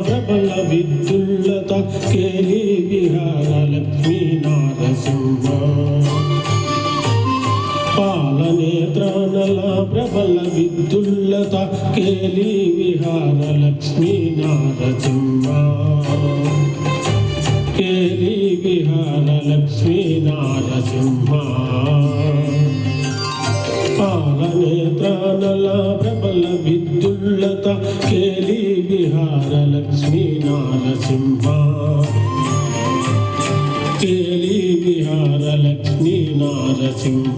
ప్రబల విద్యుల్లత కేలి విహార లక్ష్మీ నారసింహ పాలనేత్రానల ప్రబల విద్యుల్లత కేలి విహార లక్ష్మీ నారసింహ కేలి విహార లక్ష్మీ నారసింహ పాలనేత్రానల ప్రబల విద్యుల్లత కేలి విహార లక్ష్మీ నారసింహ కేలి విహార లక్ష్మీ నారసింహ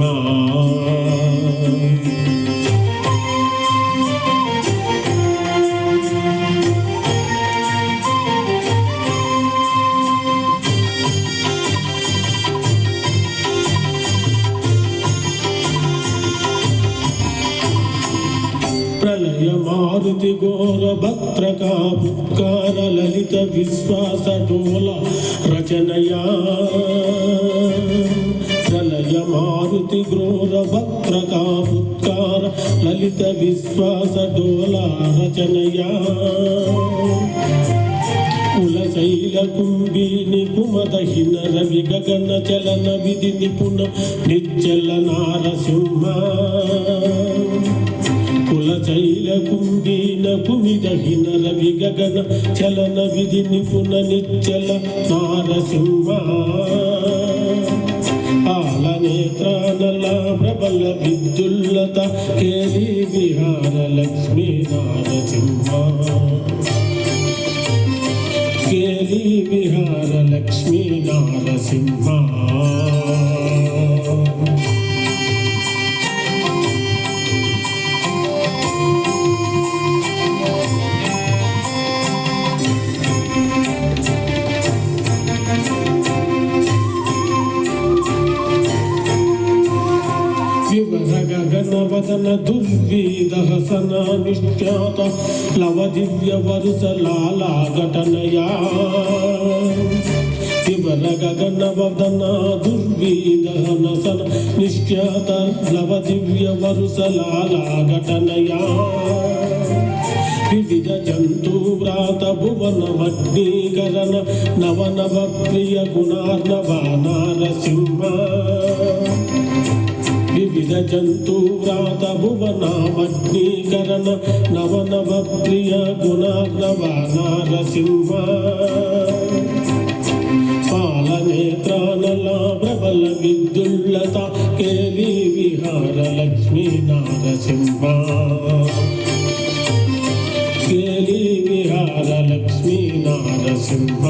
ప్రళయ మారుతి ఘోర భద్రకా పుత్కార లలిత విశ్వాస డోల రచనయా ప్రళయ మారుతి ఘోర భద్రకా పుత్కార లలిత విశ్వాస డోల రచనయా కులశైల కుంభిని కుమదహిన రవి గగన చలన విధి నిపుణ నిశ్చల నారసింహ కులశైల కుంభీన కుమిదహిన రవి గగన చలన విధి నిపుణ నిశ్చల నారసింహ పాలనేత్రానల ప్రబల విద్యుల్లత కేలి విహార లక్ష్మీ నారసింహ కేలి విహార లక్ష్మీ నారసింహ గగనవదన దుర్విదహసన నిష్ఖ్యాత లవ దివ్య వరుస లాలా ఘటనయా శివర గగనవదన దుర్విదహనసన నిష్ఖ్యాత లవ దివ్య వరుస లాలా ఘటనయా వివిధ జంతు వ్రాత భువనమగ్నీకరణ నవనవ ప్రియ గుణార్ణవ నారసింహ వివిధ జంతు వ్రాత భువనామగ్నీకరణ నవనవ ప్రియ గుణార్ణవ నారసింహ పాలనేత్రానల ప్రబల విద్యుల్లత కేలి విహార లక్ష్మీ నారసింహ కేలి విహార లక్ష్మీ నారసింహ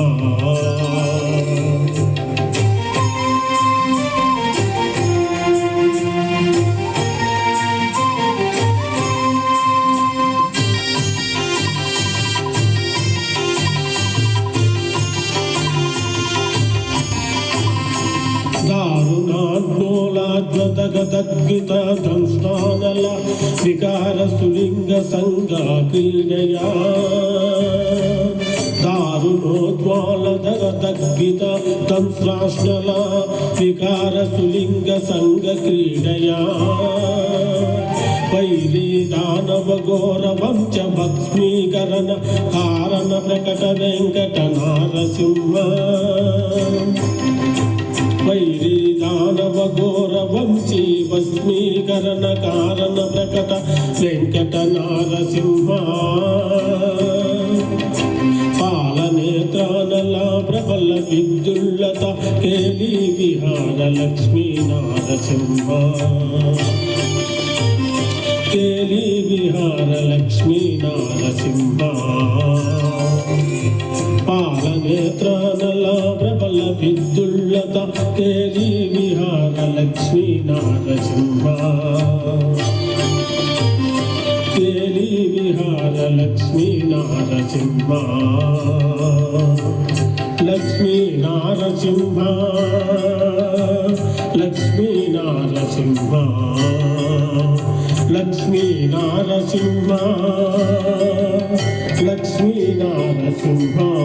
దారుణాగ్నోలాద్వతగతద్గిత దంస్తానల వికార సులింగ సంగ క్రీడయా దారుణోజ్వాలధరతద్గిత దంశ్రాష్ణల వికార సులింగ సంగ క్రీడయా వైరీ దానవ ఘోర వంశ భస్మీకరణ కారణ ప్రకట వెంకట నారసింహ వైరీ దానవ ఘోర వంశీ భస్మీకరణ కారణ ప్రకట వెంకట నారసింహ పాలనేత్రానల ప్రబల విద్యుల్లత కేలి విహార లక్ష్మీ నారసింహ కేలి విహార లక్ష్మీ నారసింహ పాలనేత్రానల ప్రబల విద్యుల్లత కేలి విహార లక్ష్మీ నారసింహ కేలి విహార లక్ష్మీ నారసింహ లక్ష్మీ నారసింహ లక్ష్మీ నారసింహ లక్ష్మీ నారసింహ లక్ష్మీ నారసింహ